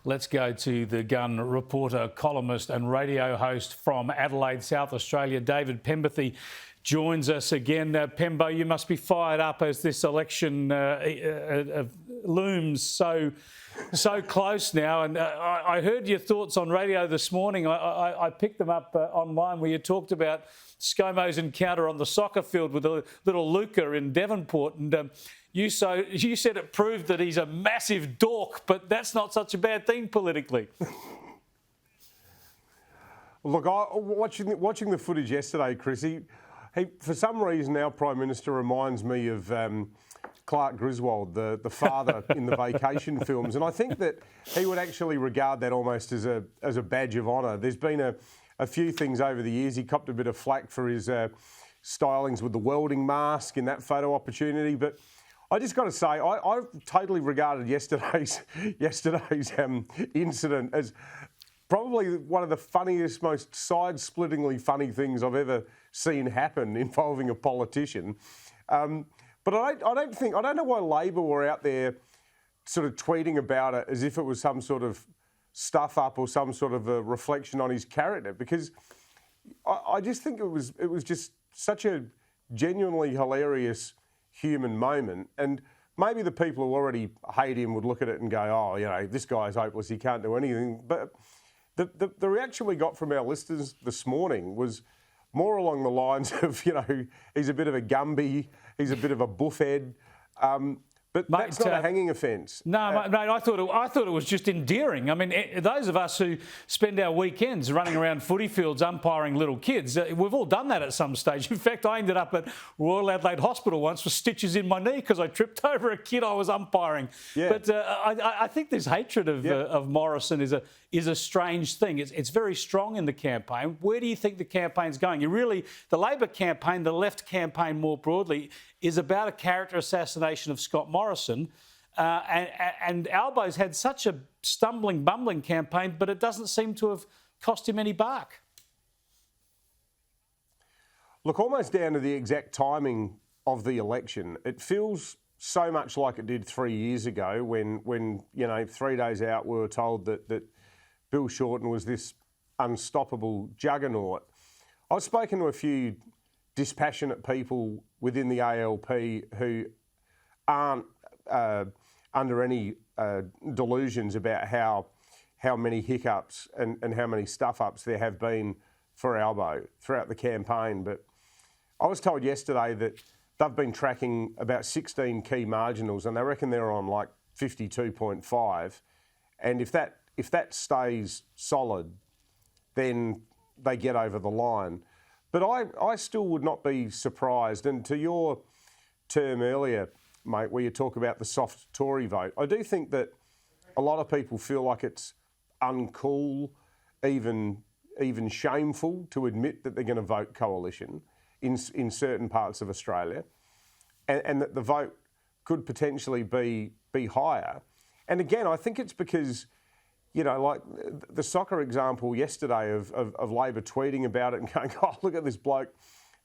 Let's go to the gun reporter, columnist and radio host from Adelaide, South Australia. David Penberthy joins us again. Pembo, you must be fired up as this election looms so close now. And I heard your thoughts on radio this morning. I picked them up online where you talked about ScoMo's encounter on the soccer field with a little Luca in Devonport. And you said it proved that he's a massive dork, but that's not such a bad thing politically. Look, watching the footage yesterday, Chrissy, for some reason our Prime Minister reminds me of Clark Griswold, the father in the Vacation films, and I think that he would actually regard that almost as a badge of honour. There's been a few things over the years. He copped a bit of flack for his stylings with the welding mask in that photo opportunity, but I just got to say, I totally regarded yesterday's incident as probably one of the funniest, most side-splittingly funny things I've ever seen happen involving a politician. But I don't know why Labor were out there sort of tweeting about it as if it was some sort of stuff up or some sort of a reflection on his character, because I just think it was just such a genuinely hilarious human moment. And maybe the people who already hate him would look at it and go, oh, you know, this guy's hopeless, he can't do anything. But the reaction we got from our listeners this morning was more along the lines of, you know, he's a bit of a Gumby, he's a bit of a buffhead. But mate, that's not a hanging offence. No, mate, I thought it was just endearing. I mean, those of us who spend our weekends running around footy fields umpiring little kids, we've all done that at some stage. In fact, I ended up at Royal Adelaide Hospital once with stitches in my knee because I tripped over a kid I was umpiring. Yeah. But I think this hatred of Morrison is a strange thing. It's very strong in the campaign. Where do you think the campaign's going? The Labor campaign, the left campaign more broadly, is about a character assassination of Scott Morrison. And Albo's had such a bumbling campaign, but it doesn't seem to have cost him any bark. Look, almost down to the exact timing of the election, it feels so much like it did 3 years ago when you know, 3 days out we were told that Bill Shorten was this unstoppable juggernaut. I've spoken to a few dispassionate people within the ALP who aren't under any delusions about how many hiccups and how many stuff-ups there have been for Albo throughout the campaign. But I was told yesterday that they've been tracking about 16 key marginals and they reckon they're on like 52.5. And if that stays solid, then they get over the line. But I still would not be surprised. And to your term earlier, mate, where you talk about the soft Tory vote, I do think that a lot of people feel like it's uncool, even shameful to admit that they're going to vote coalition in certain parts of Australia, and that the vote could potentially be higher. And again, I think it's because, you know, like the soccer example yesterday of Labor tweeting about it and going, oh, look at this bloke.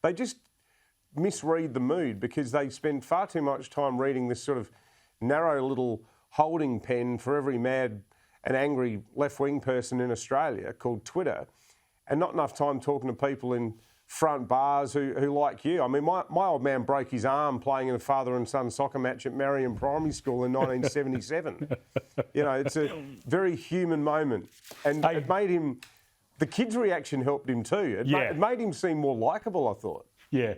They just misread the mood because they spend far too much time reading this sort of narrow little holding pen for every mad and angry left-wing person in Australia called Twitter, and not enough time talking to people in front bars who like you. I mean, my old man broke his arm playing in a father and son soccer match at Marion Primary School in 1977. You know, it's a very human moment. And it made him, the kids' reaction helped him too. It made him seem more likeable, I thought. Yeah.